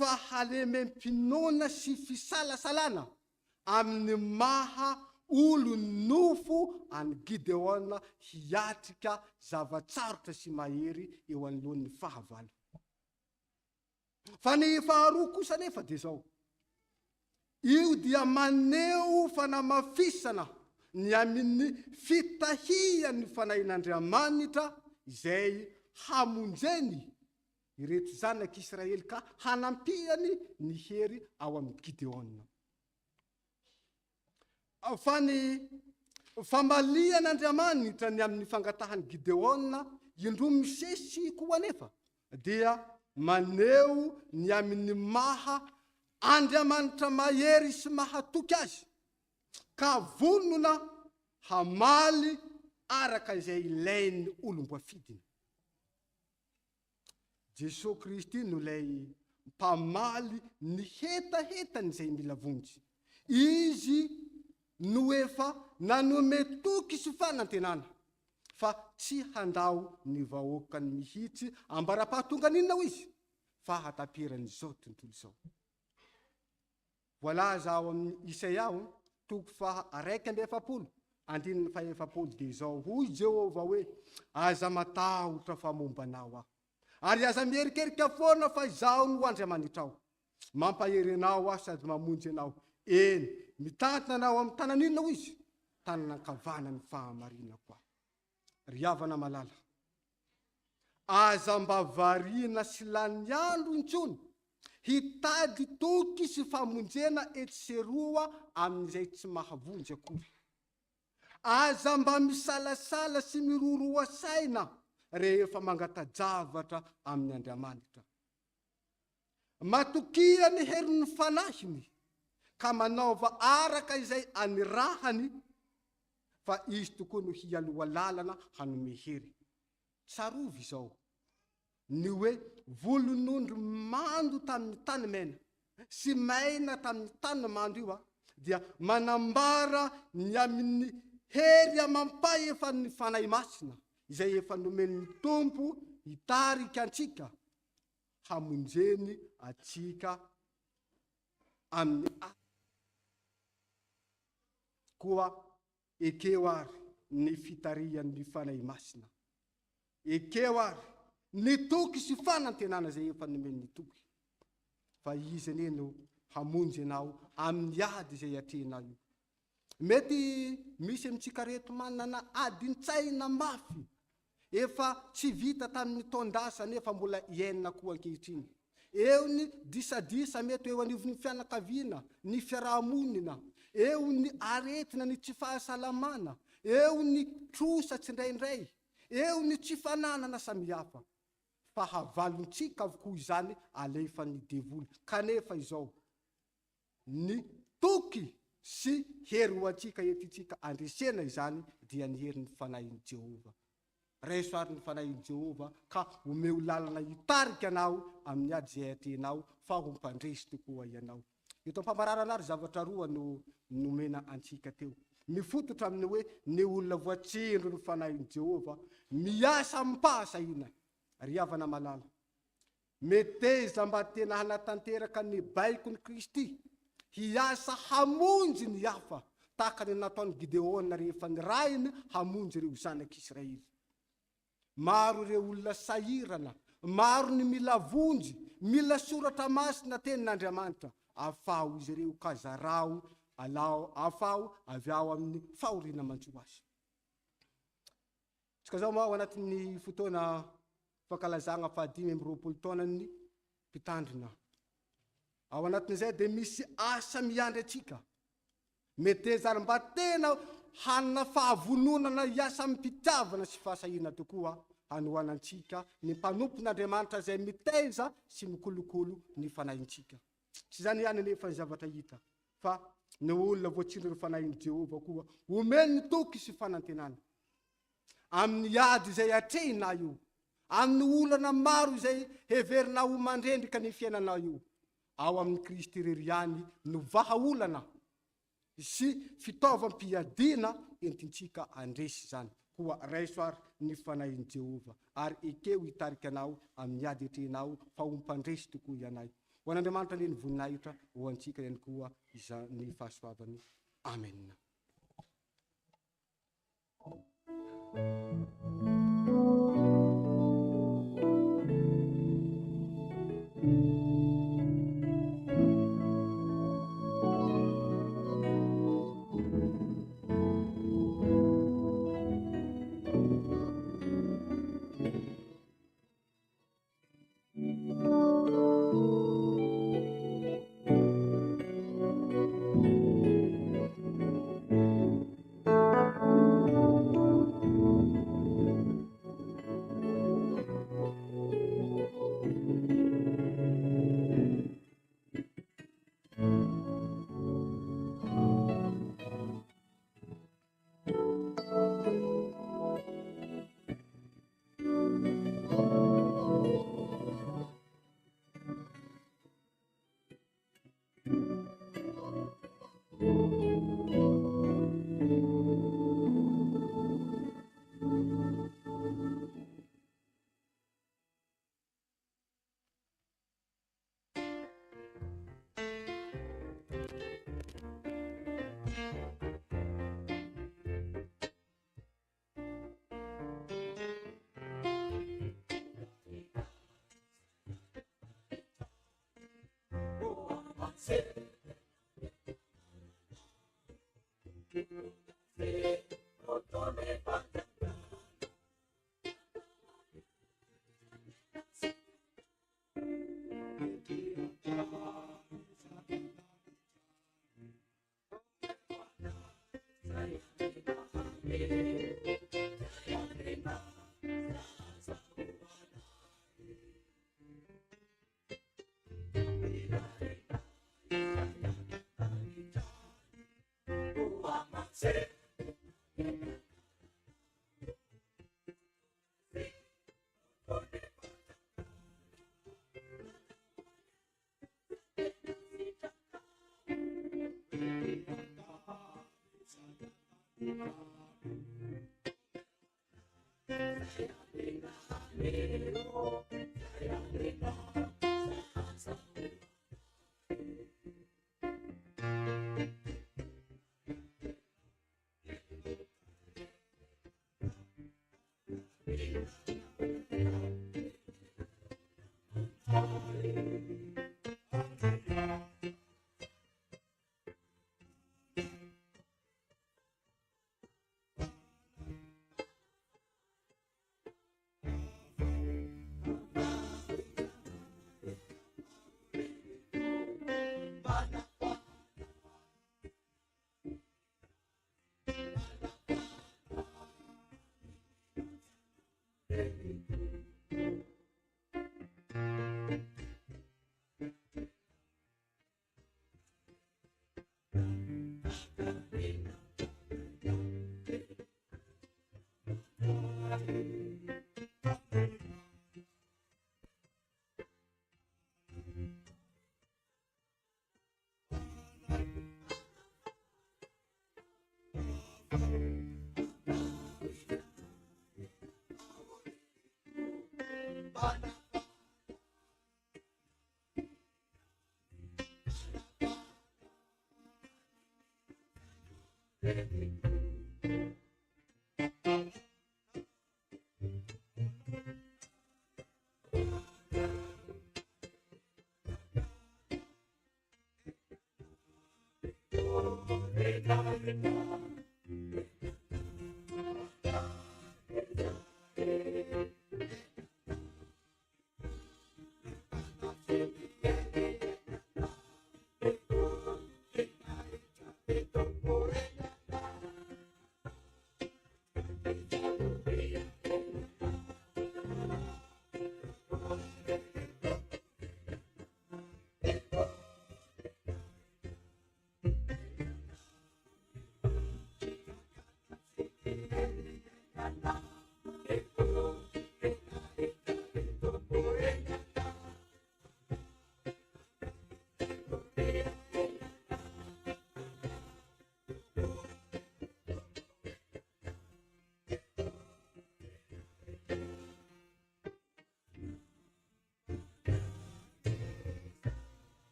fahalemem-pinoana sy fisalasalana amin'ny maha olo nofo any Gideona hiatrika zavatsarotra sy mahery eo anoloan'ny fahavalo. Fa ny faharoa kosa nefa dia zao, io dia maneho fanamafisana ny amin'ny fitahian'ny fanahin'Andriamanitra izay hamonjeny ireto zanak'Israely ka hanampiany ny hery ao amin'ny Gideona. Fa ny famalian'Andriamanitra ny amin'ny fangatahany Gideona indroa misesy koa nefa dia maneho ny amin'ny maha Andriamanitra mahery sy mahatoky azy ka vonona hamaly araka izay ilain'ny olom-boafidiny. Jesosy Kristy no lay mpamaly ny hetahetany izay mila vonjy. Izy no efa nanome toky sy fanantenana fa tsy handao ny vahoakany mihitsy ambara-pahatonga n'inona ho izy fa hatapirany zao tontolo zao. Voalaza ao amin'ny Isaia 1:150 dia zao hoy Jehova hoe: aza matahotra fa mombanao aho, ary aza mierikerika foana fa izaho no Andriamanitrao, mampahery anao aho sady mamonjy anao. Eny, mitantana anao amin'ny tanana inona ho izy? Tananankavanany fahamarinako aho. Ry havana malala, aza mba variana sy lany andro intsony hitady toky sy famonjena etseroa amin'izay tsy mahavonjy akory. Aza mba misalasala sy miroroa saina rehefa mangatajavatra amin'ny Andriamanitra. Matokia ny herin'ny fanahiny ka manaova araka izay anirahany, fa izy tokony ho hialoha lalana hanome hery. Tsarovy izao ny hoe volon'ondry mando tamin'ny tany mena sy maina tamin'ny tany mando io dia manambara ny amin'ny hery amampahefa ny fanahy masina izay efa nomen'ny Tompo hitarika antsika hamonjeny atsika amin'ny koa ekeo ary ny fitarian'ny fanahy masina. Ekeo ary ny toky sy fanantenana zay efa nomen'ny toky. Fa izy neno hamonjy anao amin'ny ady izay atrenao io. Mety misy amintsika reto manana adin-tsaina mafy efa tsy vita tamin'ny taon-dasa nefa mbola iainana koa ankehitriny. Eo ny disadisa mety eo anivon'ny fianakaviana, ny fiarahamonina, eo ny aretina, ny tsy fahasalamana, eo ny trosa tsindraindray, eo ny tsy fananana samihafa. Fa havalontsika avokoa izany alefa ny devoly. Kanefa izao ny toky sy hery ho antsika etitsika andresena izany dia ny herin'ny fanahin'i Jehova. Raisoarin'ny fanahin'i Jehova ka omeo lalana hitarika anao amin'ny ady izay atenao fa ho mpandresy tokoa ianao. Eto ampamararana ary zavatra roa no nomena antsika teo. Mifototra amin'ny hoe ny olona voatsindro ny fanahin'i Jehova miasa mpahasahina. Ry havana malala, meteza mba tena hanatanteraka ny baikony Kristy hiasa hamonjy ny hafa tahaka ny nataon'ny Gideona rehefa nirainy hamonjy ireo zanak'Israely. Maro ireo olona sahirana, maro ny mila vonjy, mila soratra masina tenin'Andriamanitra, afao izy ireo kazarao alao, afao avy ao amin'ny fahoriana mantso azy. Tsika zao moa anatin'ny fotoana fankalazana 520 taona ny mpitandrina. Ao anatin'izay dia misy asa miandry atsika. Meteza ary mba tena hanana fahavononana hiasa mpitiavana sy fahasahina tokoa hanohanantsika ny mpanompon'Andriamanitra izay miteza sy mikolokolo ny fanahintsika. Tsy zany ihany nefa ny zavatra hita, fa ny olona voatsindro ny fanahin'i Jehova koa omeny ny toky sy fanantenana amin'ny ady izay atrehina io, amin'ny olana maro izay heverina ho mandrendrika ny fiainana io. Ao amin'ny Kristy irery ihany no vahaolana sy fitaovam-piadiana entintsika andresy zany. Koa raisoary ny fanahin'i Jehova ary ekeo hitarika anao amin'ny ady atrenao fa ho mpandresy tokoa ianay. ho an'andriamanitra le ny voninahitra ho antsika ihany koa izany fahasoavany. Amen.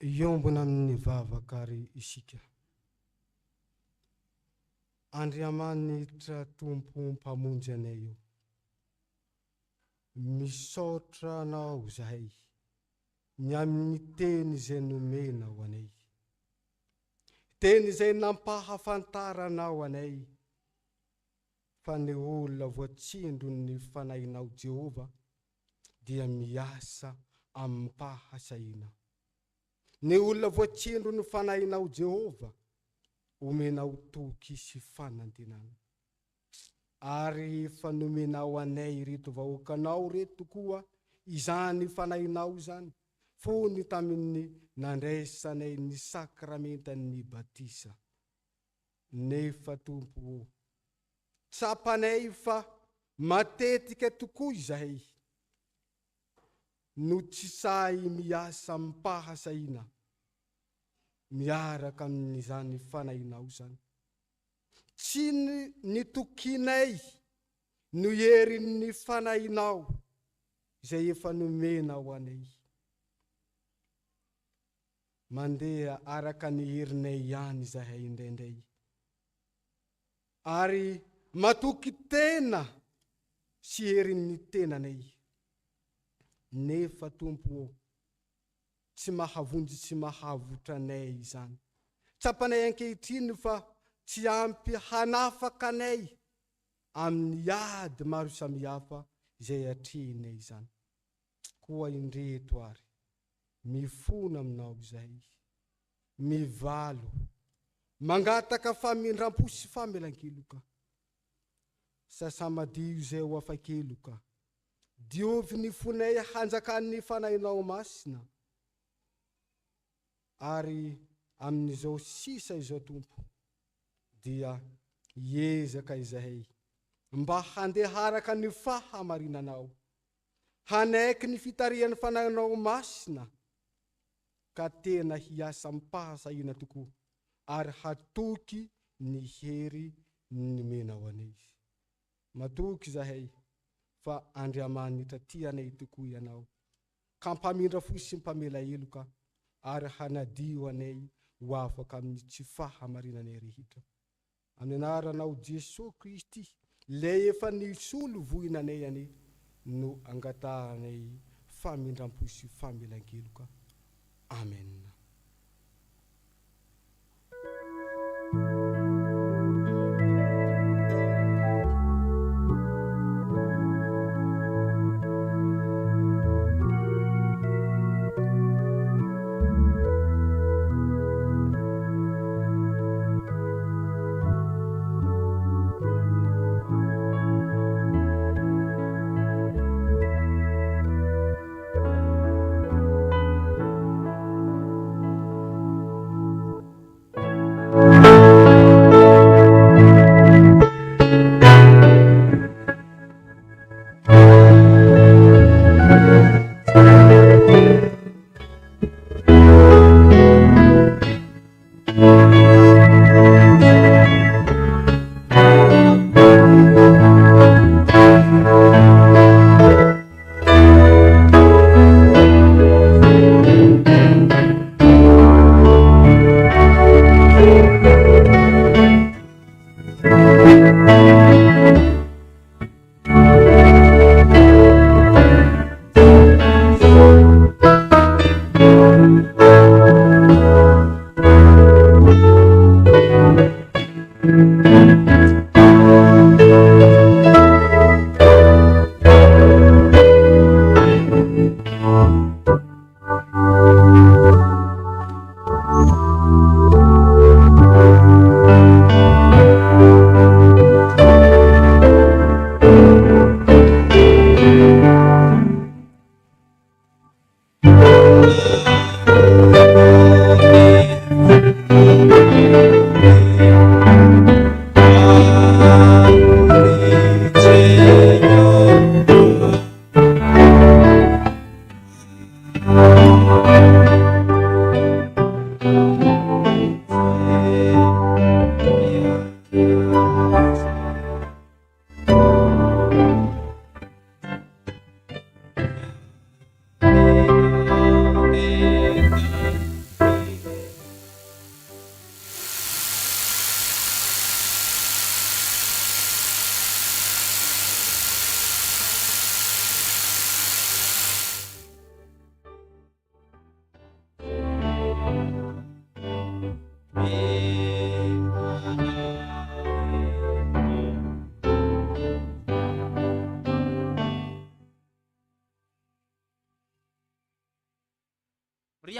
Iombona amin'ny vavakary isika. Andriamanitra tompo mpamonjy anay io. Misaotra anao zahay ny amin'ny teny izay nomena ho anay. Teny izay nampahafantaranao anay fa ny olona voatsindro ny fanahinao Jehova dia miasa amin'ny mpahasaina. Ny olona voatsindro ny fanahinao Jehova omenao toky sy fanantenana. Ary efa nomenao anay reto vahoakanao reto koa izany fanahinao izany. Fony tamin'ny nandraisanay ny sakramentan'ny batisa. Nefa Tompo, tsapanay fa matetika tokoa izahay no tsy say miasa mpahasaina miaraka amin'izany fanahinao zany. Tsy ny tokinay no herin'ny fanahinao izay efa nomena ho anay. Mandeha araka ny herinay ihany izahay indraindray. Ary matoky tena sy herin'ny tenanay. Nefa Tompo, tsy mahavonjy sy mahavotra anay izany. Tsapanay ankehitriny fa tsy ampy hanafaka anay amin'ny ady maro samihafa izay atrehinay izany. Koa indreto ary, mifona aminao izay, mivalo, mangataka famindram-po sy famelan-keloka. Sasamadio izay ho afa-keloka. Diovy ny fonay hanjakan'ny fanahinao masina. Ary amin'izao sisa izao Tompo, dia hiezaka izahay mba handeharaka ny fahamarinanao, hanaiky ny fitarian'ny fanahinao masina, ka tena hiasa mpahasaina tokoa, ary hatoky ny hery nomena ho anay. Matoky izahay fa Andriamanitra tianay tokoa ianao, ka mpamindra fo sy mpamela eloka, ary hanadio anay ho afaka amin'ny tsy fahamarinanay rehetra. Amin'ny anaranao Jesosy Kristy, le efa nisolo voinanay ane, no angatahanay famindram-po sy famelan-keloka. Amen.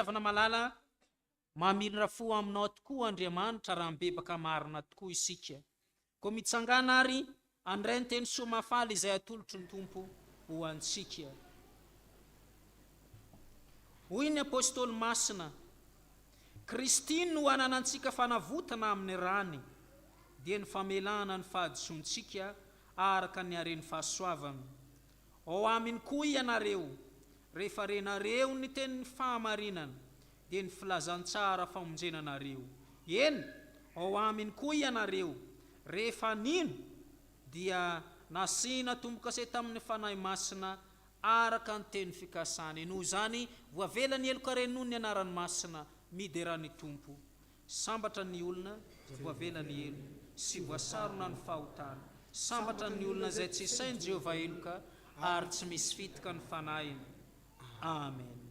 fitiavana malala mamilina fo aminao tokoa Andriamanitra raha mibebaka marina tokoa isika. Ko mitsangana ary andray ny teny soa mafaly izay atolotry ny Tompo ho antsika. Hoy ny apôstôly masina, Kristy no ananantsika fanavotana amin'ny rany, dia ny famelana ny fahadisoantsika araka ny haren'ny fahasoavany. Ao aminy koa ianareo, rehefa renareo ny tenin'ny fahamarinana, dia ny filazantsara famonjenanareo. Eny, ao aminy koa ianareo, rehefa nino dia nasiana tombo-kase tamin'ny fanahy masina araka ny teny fikasany. Noho izany voavela ny eloka noho ny anarany masina miderany Tompo. Sambatra ny olona voavela ny elo sy voasarona ny fahotana. Sambatra ny olona izay tsy sainy Jehovah eloka ary tsy misy fitaka ny fanahiny. Amen.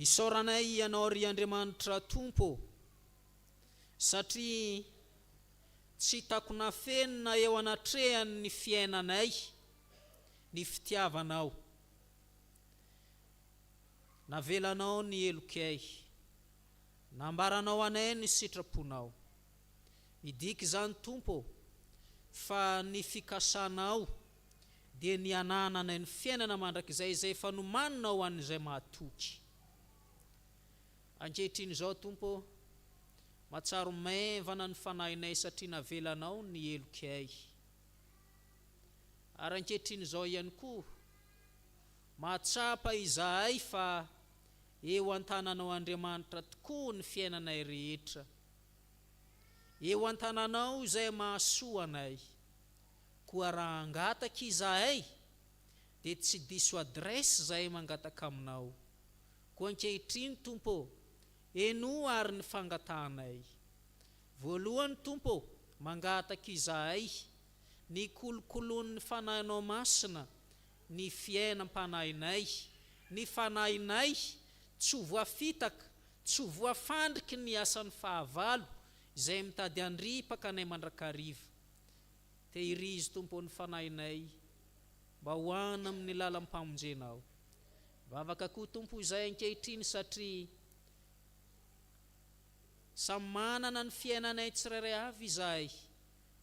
Isaoranay ianao ry Andriamanitra Tompo, satria tsy hitako nafenina eo anatrehany ny fiainanay, ny fitiavanao, navelanao ny elokay, nambaranao anay ny sitraponao. Idiky zany Tompo fa ny fikasanao dia ny ananana ny fiainana mandrakizay izay efa nomanina ho an'izay mahatoky. Ankehitriny zao Tompo, matsaro maivana ny fanahinay satria navelanao ny elokay. Ary ankehitriny zao ihany koa, mahatsapa izahay fa eo an-tananao Andriamanitra tokoa ny fiainanay rehetra. Eo an-tananao izay mahasoa anay. Koa raha angataka izahay, dia tsy diso adresy izay mangataka aminao. Koa ankehitriny Tompo, eno ary ny fangatahanay. Voalohany Tompo, mangataka izahay ny kolokolon'ny fanahinao masina, ny fiainam-panahinay, ny fanahinay tsy ho voafitaka, tsy ho voafandriky ny asan'ny fahavalo izay mitady andripaka anay mandrakariva. Tehirizy Tompo ny fanahinay mba hoana amin'ny lalam-pamonjenao. Vavaka koa Tompo izay ankehitriny satria samy manana ny fiainanay tsirairay avy izahay,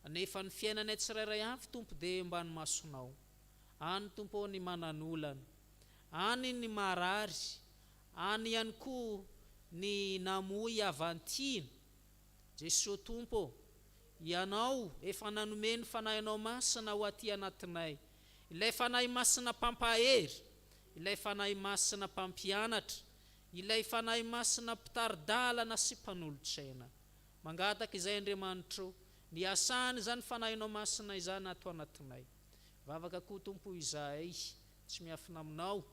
anefa ny fiainanay tsirairay avy Tompo dia mba ny masonao. Any Tompo ny mananolana, any ny marary, any ihany koa ny namoy avantina. Jesosy Tompo, ianao efa nanome ny fanahinao masina ho aty anatinay. Ilay fanahy masina pampahery, ilay fanahy masina pampianatra, ilay fanahy masina mpitaridalana sy mpanolotsaina. Mangataka izay Andriamanitro, ny asany zany fanahinao masina izany ato anatinay. Vavaka koa Tompo izahay tsy miafina aminao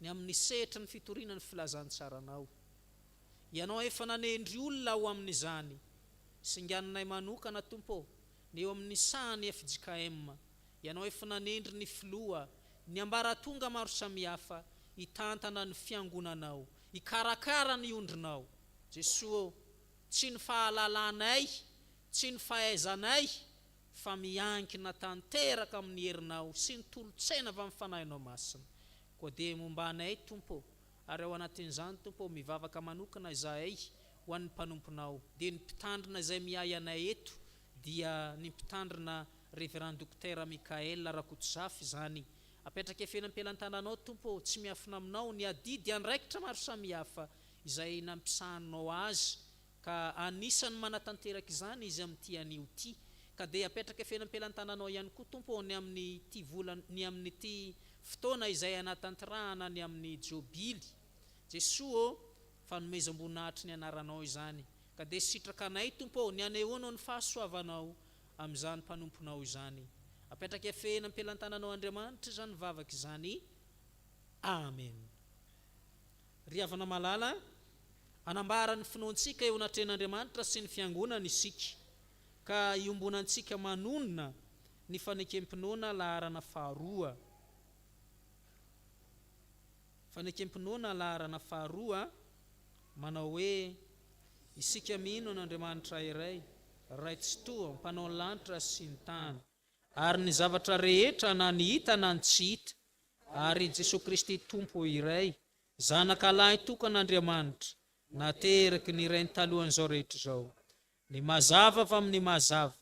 ny amin'ny setra ny fitoriana ny filazantsaranao. Ianao efa nanendry olona ho amin'izany. Singananay manokana Tompo, ny eo amin'ny sahany FJKM, ianao efa nanendry ny filoha, ny ambaratonga maro samihafa, hitantana ny fiangonanao, hikarakara ny ondrinao. Jesosy, tsy ny fahalalanay, tsy ny fahaizanay, fa miankina tanteraka amin'ny herinao sy ny tolotsaina avy amin'ny fanahinao masina. Koa dia momba anay Tompo, ary ao anatin'izany Tompo, mivavaka manokana izahay ho an'ny mpanomponao. Dia ny mpitandrina izay miay anay eto dia ny mpitandrina Reverend Dokotera Mikael Rakotsafy zany. Apetraka efenam-pelantananao Tompo, tsy miafina aminao ny adidy andraikitra maro samihafa izay nampisahanao azy, ka anisany manatanteraka izany izy amin'ity anio ty. Ka dia apetraka efenam-pelantananao ihany koa Tompo ny amin'ny ty volana, ny amin'ny ty fotoana izay anatanterahana ny amin'ny jobily. Jesosy, fanomezam-boninahitry ny anaranao izany. Ka dia sitraka anay Tompo, ny anehoanao ny fahasoavanao amin'izany mpanomponao izany. Apetraka efenam-pelantananao Andriamanitra izany vavaka izany. Amen. Ry havana malala, anambara ny finoantsika eo anatren'Andriamanitra sy ny fiangonana isika, ka iombonantsika manonona ny fanekempinoana laharana faharoa. Fanekempinoana laharana faharoa, manao hoe: isika mino n'Andriamanitra iray, ray tsy toa, mpanao ny lanitra sy ny tany, ary ny zavatra rehetra na ny hita na ny tsy hita, ary Jesosy Kristy Tompo iray, zanaka lahy tokan'Andriamanitra, nateraky ny iray ny talohan'izao rehetra izao. Ny mazava avy amin'ny mazava,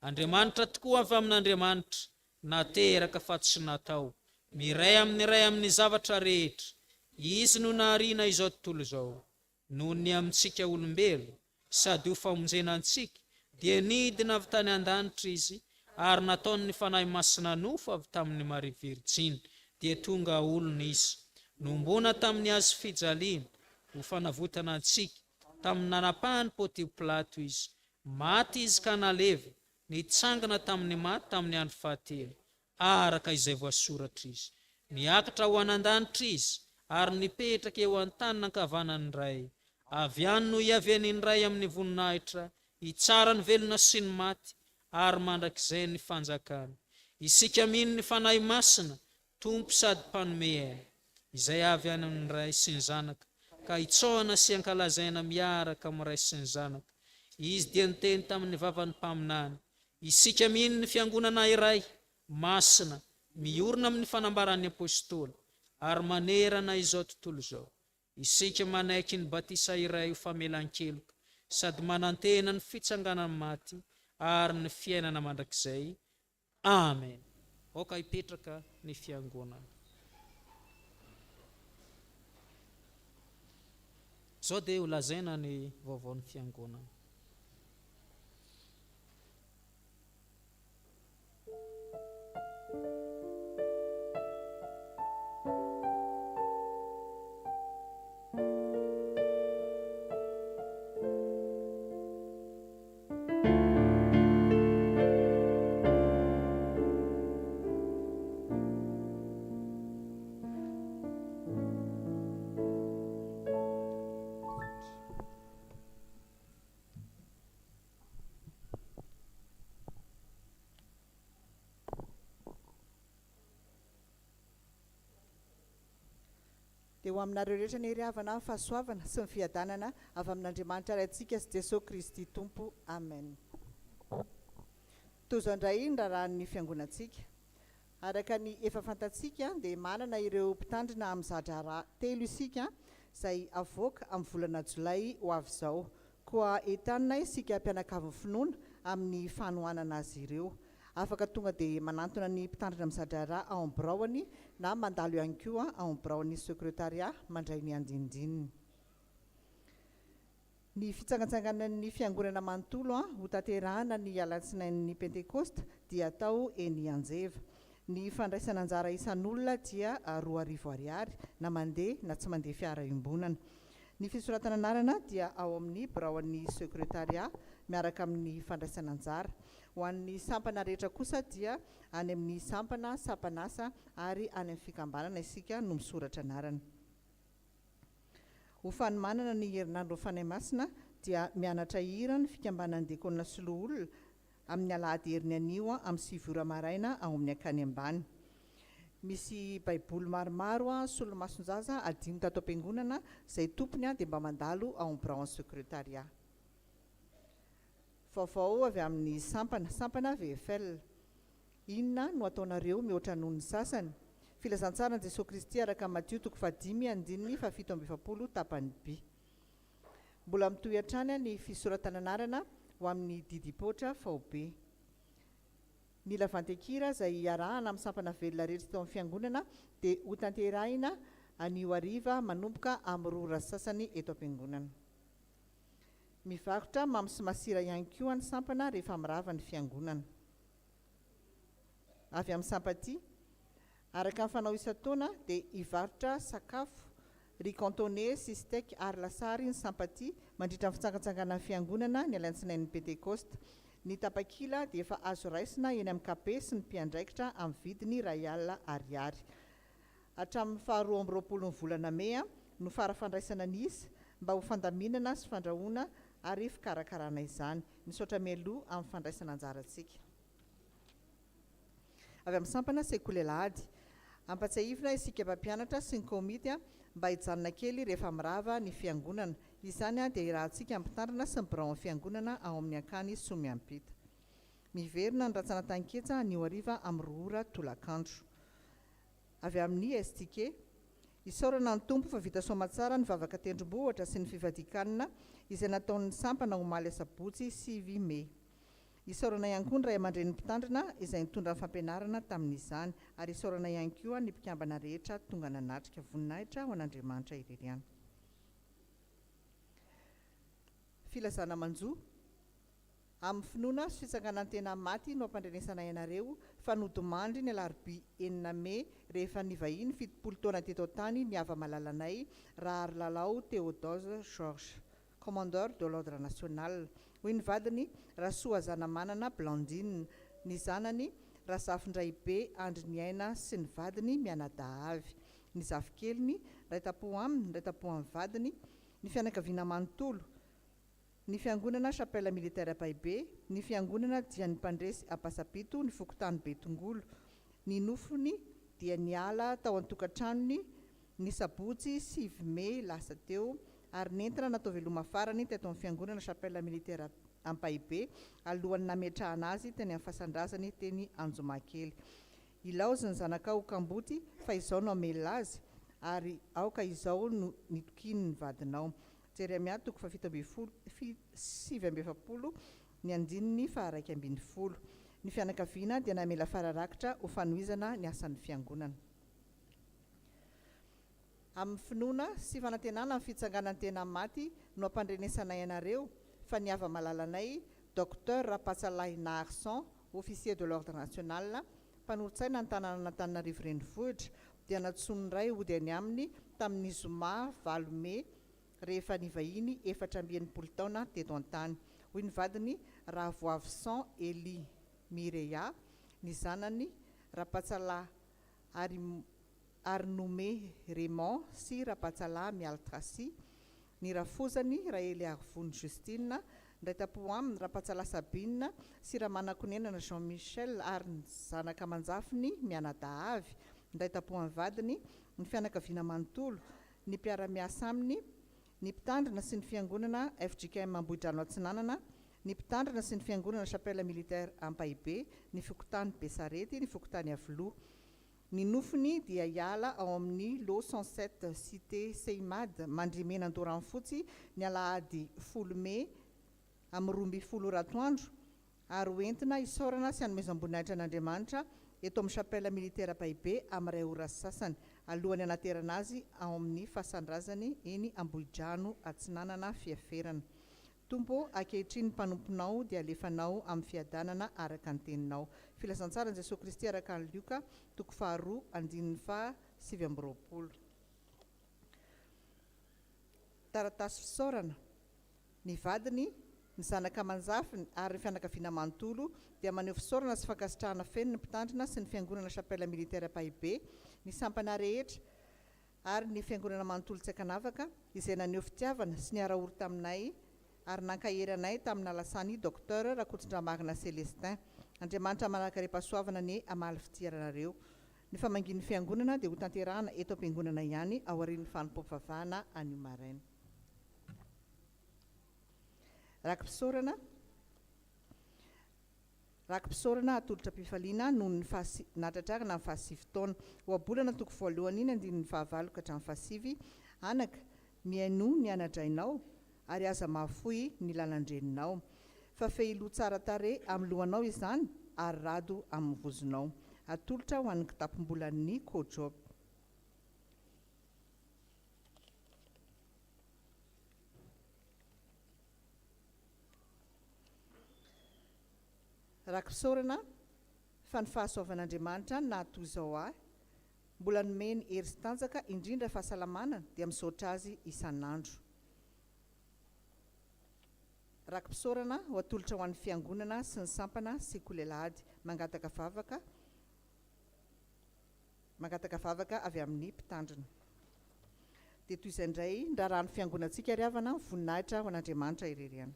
Andriamanitra tokoa avy amin'Andriamanitra, nateraka fa tsy natao, miray amin'ny zavatra rehetra. Izy no nahariana izao tontolo izao, noho ny amintsika olombelo, sady ho famonjena antsika, dia nidina avy tany an-danitra izy, ary nataony ny fanahy masina nofo avy tamin'ny Maria Virjiny, dia tonga olona izy. Nombona tamin'ny azy fijaliana, ho fanavotana antsika, tamin'ny nanapahany Pôntio Pilato izy. Maty izy ka naleva, nitsangana tamin'ny maty tamin'ny andro fahatelo, araka izay voasoratra izy. Niakatra ho anan-danitra izy, ary nipetraka eo an-tany nankavanany ray. Avy any no iavian'ny ray amin'ny voninahitra, hitsara ny velona sy ny maty, ary mandrakizay ny fanjakana. Isika mino ny fanahy masina, Tompo sady mpanome aina, izay avy any amin'ny ray sy ny zanaka, ka hitsoana sy ankalazaina miaraka amin'ny ray sy ny zanaka. Izy dia niteny tamin'ny vavan'ny mpaminany. Isika mino ny fiangonana iray, masina, miorina amin'ny fanambaran'ny apôstôly ary manerana izao tontolo izao. Isika manaiky ny batisa iray ho famelan-keloka sady manantena ny fitsanganany maty ary ny fiainana mandrakizay. Amen. Oka hipetraka ny fiangonana. Zao dia ho lazaina ny vaovaon'ny fiangonana. Dia ho aminareo rehetra ny heriavana amin'ny fahasoavana sy ny fiadanana avy amin'Andriamanitra ary antsika sy Jesosy Kristy Tompo. Amen. Toy izao indray ny raharan'ny fiangonantsika. Araka ny efa fantatsika dia manana ireo mpitandrina amin'ny zatra telo isika izay avoaka amin'ny volana Jolay ho avy izao. Koa entanina isika mpianakavy ny finoana amin'ny fanohanana azy ireo. Afaka tonga dia manantona ny mpitandrina amin'ny zatra ao am-biraony na mandalo ihany koa ao am-biraon'ny sekretariat mandray ny andinindininy. Ny fitsangatsanganan'ny fiangonana manontolo ho tanterahana ny alatsinain'ny Pentekosta dia atao eny Anjeva. Ny fandraisana anjara isan'olona dia 2,000 ariary na mandeha na tsy mandeha fiara iombonana. Ny fisoratana anarana dia ao amin'ny biraon'ny sekretariat miaraka amin'ny fandraisana anjara. Ho an'ny sampana rehetra kosa dia any amin'ny sampana sapanasa ary any amin'ny fikambanana isika no misoratra anarana. Ho fanomanana ny herinandro fanahy masina dia mianatra hira ny fikambanan'ny diakonina sy loholona amin'ny alahady heriny anio amin'ny 7 maraina ao amin'ny akany ambany. Misy baiboly maromaro solomasonjaza adino tato am-piangonana izay tompony dia mba mandalo ao amin'ny biraon'ny sekretariat. Vaovao avy amin'ny sampana VFL. Inona no ataonareo mihoatra noho ny sasany? Filazantsara Jesosy Kristy araka Matthieu 5:7 tapany B. Mbola mitohy hatrany ny fisoratana anarana ho amin'ny didipotra fao B. Ny lavantekira izay iarahana amin'ny sampana velona rehetra tao amin'ny fiangonana dia ho tanterahina anio hariva manomboka amin'ny 2 rasasany eto am-piangonana. Mivarotra mamy sy masira ihany koa ny sampana rehefa mirava ny fiangonana. Avy amin'ny sampaty, araka ny fanao isan-taona dia hivarotra sakafo, riz cantonné sy steak ary lasary ny sampaty mandritra ny fitsangatsanganan'ny fiangonana ny alatsinain'ny Pentekosta. Ny tapakila dia efa azo raisina eny amin'ny kape sy ny mpiandraikitra amin'ny vidiny R1 ariary. Hatramin'ny 12 volana Mea no farafandraisana an'isa mba ho fandaminana sy fandrahoana ary fikarakarana izany. Misaotra mialoha amin'ny fandraisana anjarantsika. Avy amin'ny sampana sekolelahady, ampatsiahivina isika mpampianatra sy ny komity mba hijanona kely rehefa mirava ny fiangonana. Izany dia irahantsika mpitandrina sy ny biraon'ny fiangonana ao amin'ny akany Somiampita. Miverina ny ratsana tanketsa anio hariva amin'ny 2 ora tolakandro. Avy amin'ny STK, isaorana ny tompo fa vita soamantsara ny vavaka tendrombohitra sy ny fivadikanana izay nataon'ny sampana omaly sabotsy 7 Mei. Isaorana ihany koa ny ray aman-dren'ny mpitandrina izay nitondra ny fampianarana tamin'izany ary isaorana ihany koa ny mpikambana rehetra tonga nanatrika. Voninahitra ho an'Andriamanitra ireriana. Filazana manjo amin'ny finoana sy fitsanganan'ny tena maty no ampandrenesana ianareo fa nodomandry ny alarobia 9 Mei rehefa nivahiny 70 taona teto an-tany ny ava-malalanay Rahary Lalao Théodose Georges, commandeur de l'ordre national. Hoy ny vadiny Rasoa Zanamanana Blandine, ny zanany Rasafindray be Andriniaina sy ny vadiny Mianadahavy, ny zafikeliny Ray Tapo aminy, Ray Tapo amin'ny vadiny, ny fianakaviana manontolo, ny fiangonana Chapelle militaire Paibe, ny fiangonana dia ny mpandresy Apasapito, ny fokotany Betongolo, ny nofony dia niala tao an-tokantranony ny sabotsy 7 Mei lasa teo ary nentina natao veloma farany teto amin'ny fiangonana Chapelle militaire Paibe alohan'ny nametrahana azy teny amin'ny fasan-drazany teny Anjomakely. ilaozy ny zanakao kamboty fa izao no amelona azy ary aoka izao no nitokiny ny vadinao. Jeremia 7:7 ny andininy fa 1:10. Ny fianakaviana dia namela fararakitra ho fanohizana ny asan'ny fiangonana. Amin'ny finoana sy fanantenana amin'ny fitsanganan'ny tena maty no ampandrenesanay ianareo fa ny ava-malalanay Dr Rapatsalahy Naharson, officier de l'ordre national, mpanolo-tsaina ny tanàn'Antananarivo renivohitra, dia natsoiny iray hody any aminy tamin'ny zoma 8 Mey rehefa nivahiny 4 taona teto an-tany. Hoy ny vadiny Ravoavison Eli Mireya, ny zanany Rapatsalahy Arnome Raymond sy Rapatsalahy Mialtrasi, ny rafozany Raely Arvony Justine, ndraitampo aminy Rapatsalahy Sabine sy ramanakonenana Jean-Michel ary ny zanaka manjafiny Mianadahavy, ndraitampo amin'ny vadiny ny fianakaviana manontolo, ny mpiara-miasa aminy, ny mpitandrina sy ny fiangonana FJKM Ambohidrano Atsinanana, ny mpitandrina sy ny fiangonana Chapelle Militaire Ampaibe, ny fokotany Besarety, ny fokotany Avilo. Ny nofony dia hiala ao amin'ny lo 107 cité Seimad Mandrimena Andoranfotsy ny alahady 10 Mey amin'ny 12 ratoandro ary hoentina isaorana sy hanomezam-boninahitra an'Andriamanitra eto amin'ny Chapelle Militaire Ampaibe amin'ny 2 ora sasany alohany anaterana azy ao amin'ny fasandrazany eny Ambohidrano Atsinanana fiaferana. Tompo ankehitriny mpanomponao dia alefanao amin'ny fiadanana araka ny teninao. Filasan-tsara ny Jesosy Kristy araka ny Luka 2:7. Taratasy fisaorana. Ny vadiny, ny zanaka manjafiny ary ny fianakaviana manontolo dia maneho fisaorana sy fankasitrahana feno ny mpitandrina sy ny fiangonana Chapelle Militaire Ampaibe, ny sampana rehetra ary ny fiangonana manontolo Tsakanavaka izay naneho fitiavana sy niara-ory taminay ary nankaheranay tamin'ny alasany Dr Rakotondramagina Celestin. Andriamanitra manankarepasoavana ny amaly fitiaranareo. Ny famangin'ny fiangonana dia ho tanterahana eto am-piangonana ihany ao aorian'ny fanompoam-pavahana anio maraina. Rakim-pisaorana atolotra-pifaliana noho ny natratrarina amin'ny fahasivy taona. Oabolana 1:9 ka hatramin'ny fahasivy. Anaka, miaino ny anadrainao ary aza mahafoy ny lalandreninao. Fa fehiloha tsara tare amin'ny lohanao izany ary rado amin'ny vozonao. Atolotra ho an'ny kitapom-bolan'ny Kojob. Rakim-pisaorana fa ny fahasoavan'Andriamanitra nahatoy izao ahy, mbola nomeny hery sy tanjaka indrindra fahasalamana dia misaotra azy isan'andro. Rakim-pisaorana ho atolotra ho an'ny fiangonana sy ny sampana sekolelahady mangataka vavaka avy amin'ny mpitandrina. Dia toy izay indray ndrarahany fiangonantsika riavana voninahitra ho an'Andriamanitra ireriana.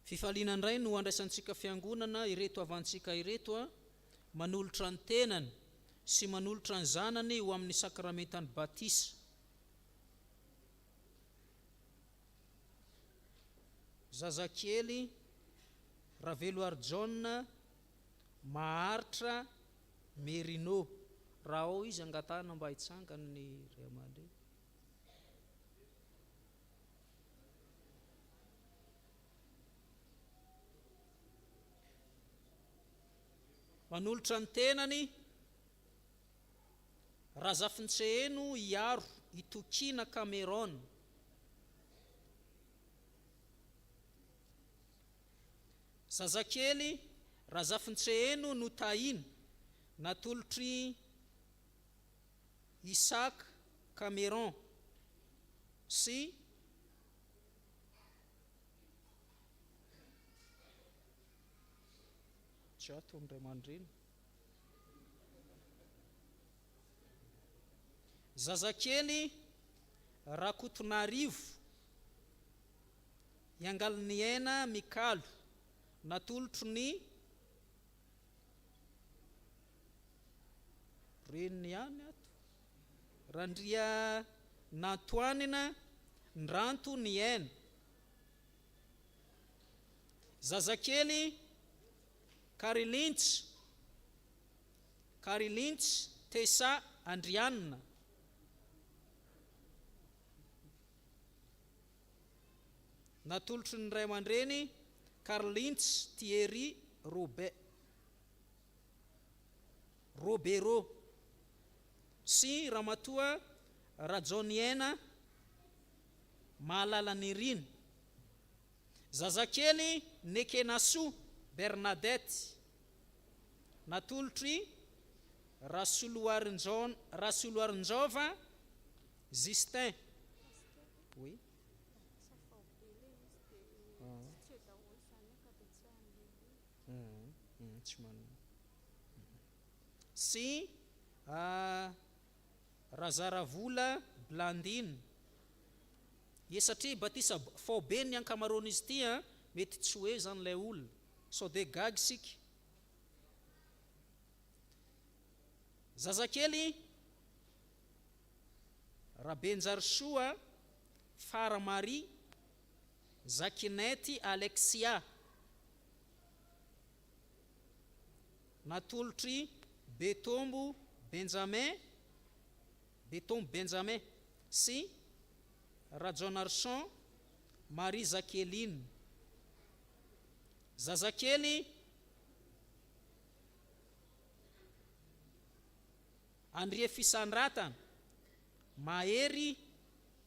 Fifaliana indray no andraisantsika fiangonana ireto avantsika ireto a, manolotra ny tenany sy manolotra ny zanany ho amin'ny sakramentany batisa. Zazakely Raveloar John Maharitra Merino. Raha ao izy angatana mba hitsangany ny Ray aman-dreny. Manolotra ny tenany Razafintseheno Iaro Itokina Cameron. Zazakely Razafintseheno Notaina natolotry Isaac Cameron sy chato Ray aman-dreny. Zazakely Rakotonarivo Iangaliniaina Mikalo natolotry ny reniny ihany ato randria natoanina ndranto ny aina zazakely Karilintsy Tesa Andrianina natolotry ny ray aman-dreny Karilintsy Thierry Robero sy ramatoa Rajoniena Mahalalany zazakely Nekenaso Bernadette natolotry Rasoloarinjova Justin. Oui. Sy Razaravola Blandine satria batisa fao be ny ankamaroana izy ity mety tsy hoe zany ilay olona sao de gagy sika. Zazakely Rabenjarisoa Faramari Zakinety Alexia natolotry Betombo Benjamin sy Rajonarson Marie Zakeline. Zazakely Andrie Fisandratana Mahery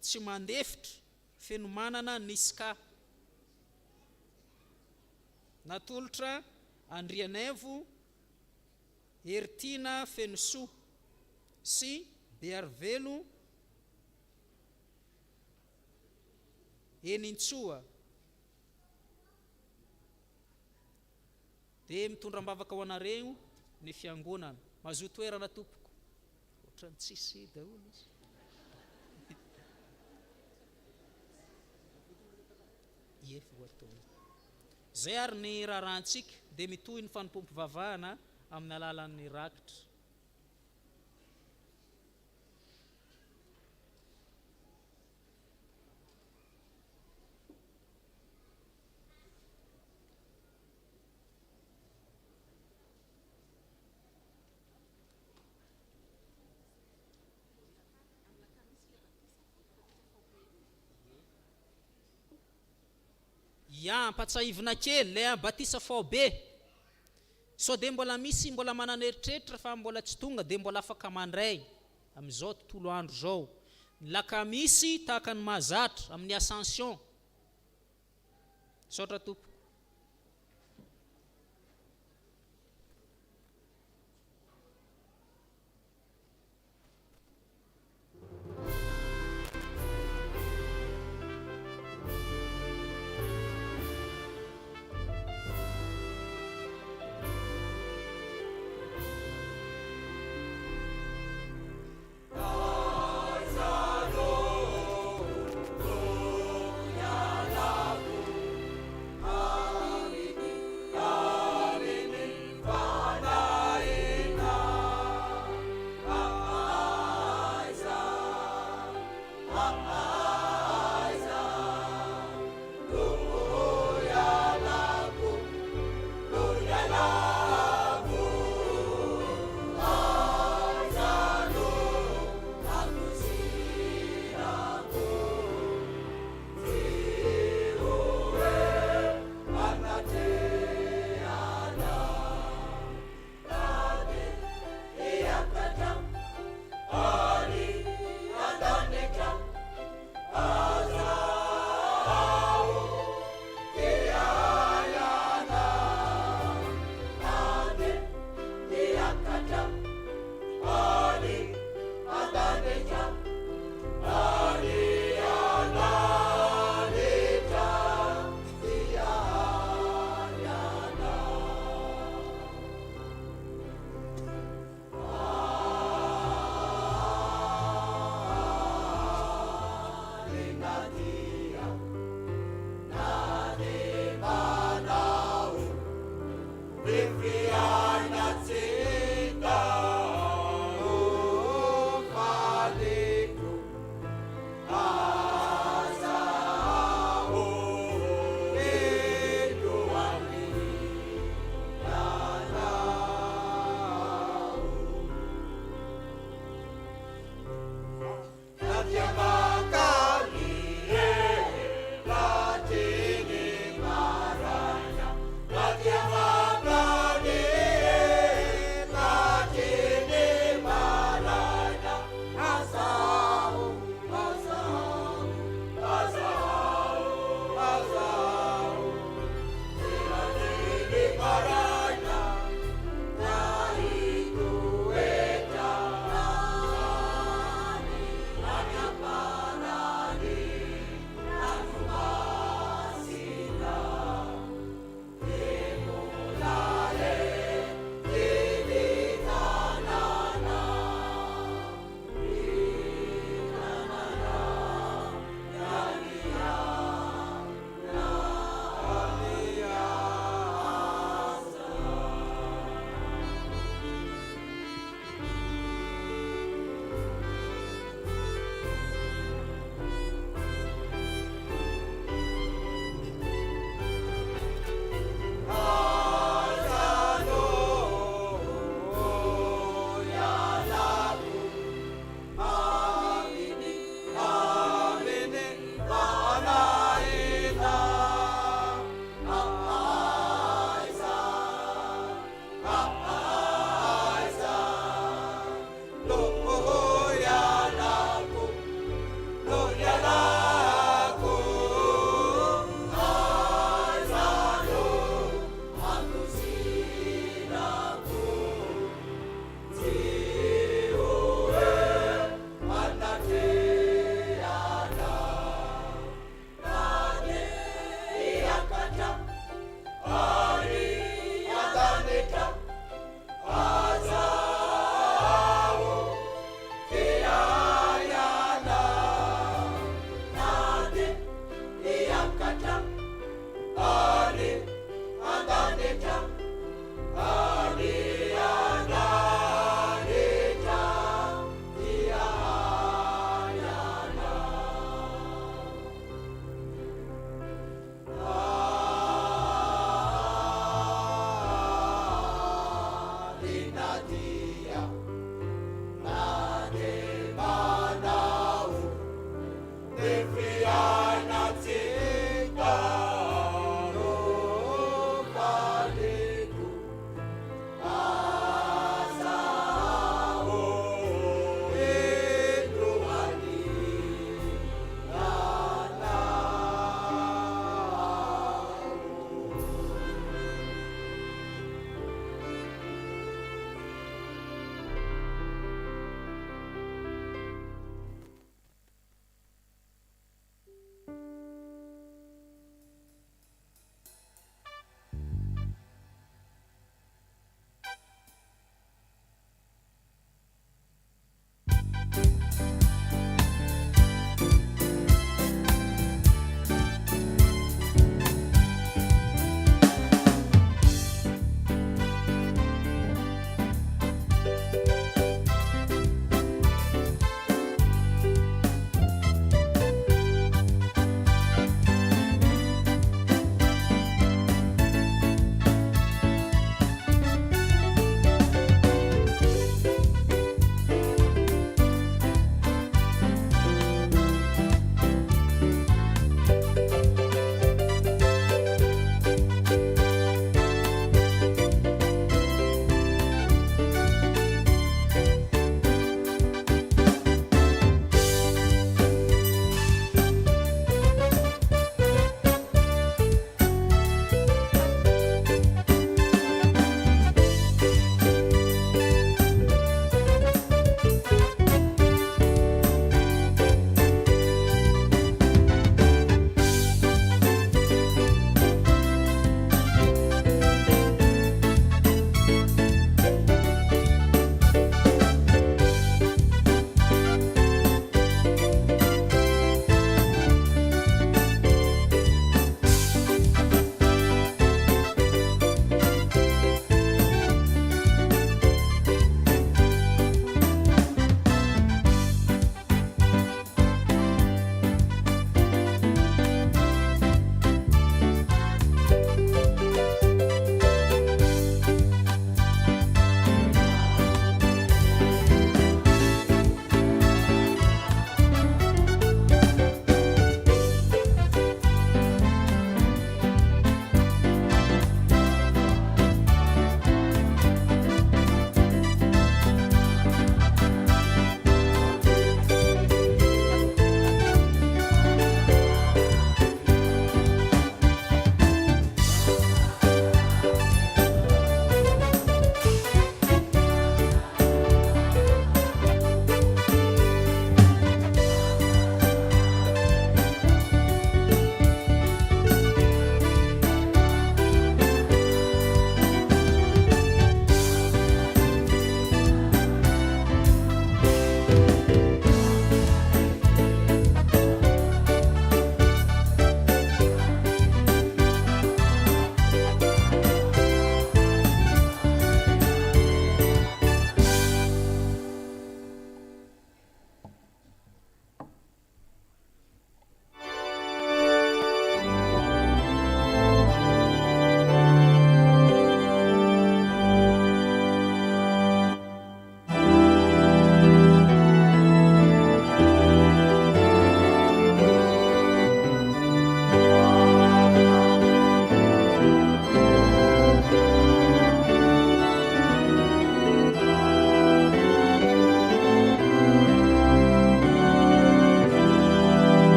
tsy mandefitra fenomanana Niska natolotra Andrianevo Ertina Fenoso sy Bearvelo Enintsoa. De mitondram-bavaka ho anareo ny fiangonana mazoto toerana tompoko ohatrany tsisy daholo izy. Zay ary ny raharantsika de mitohy ny fanompompivavahana amin'ny alalan'ny rakitra. Ampatsahivina kely le batisa fao be so de mbola manana eritreritra fa mbola tsy tonga de mbola afaka mandray amin'izao tontolo andro zao. Lakamisy tahaka ny mahazatra amin'ny Ascension saotra tompo. Ah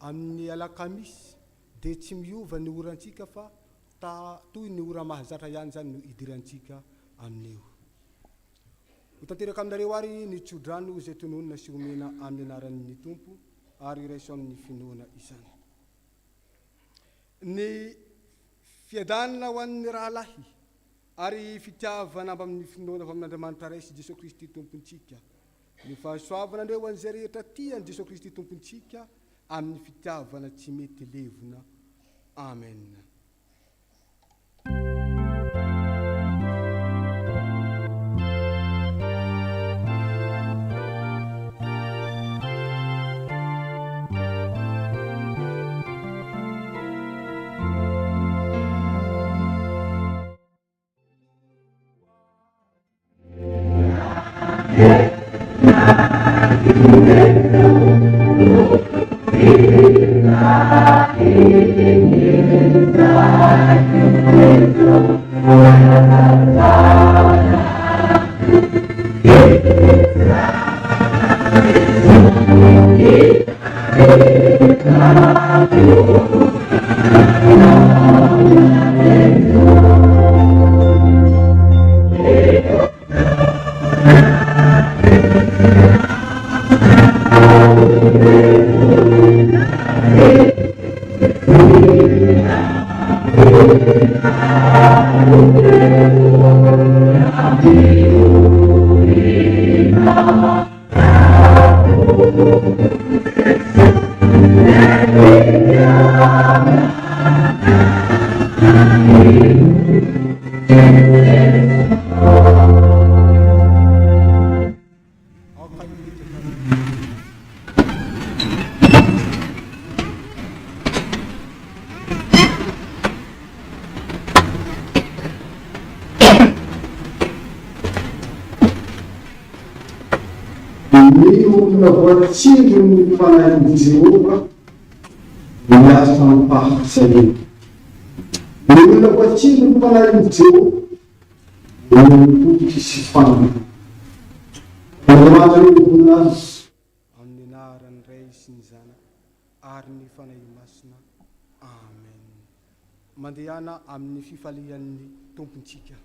Amin'ny alakamisy dia tsy miova ny orantsika fa toy ny ora mahazatra ihany zany no idirantsika amin'io. Ho tanteraka aminareo ary ny tsodrano izay tononona sy omena amin'ny anaran'ny tompo ary iraiso amin'ny finoana izany. Ny fiadanana ho an'ny rahalahy ary fitiavana amin'ny finoana avy amin'Andriamanitra ray sy Jesosy Kristy tompontsika. Ny fahasoavana andreo an'izay rehetra tiany Jesosy Kristy tompontsika amin'ny fitiavana tsy mety levona. Amen. Voatsindro ny fanahin'i Jehova miasa mipahasaina. Ny olona voatsindro ny fanahin'i Jehova mipotoky sy fanana. Andriamanitra ny voninahitra amin'ny anaran'ny Ray sy ny Zanaka ary ny fanahy masina. Amen. Mandehana amin'ny fifalian'ny tompontsika.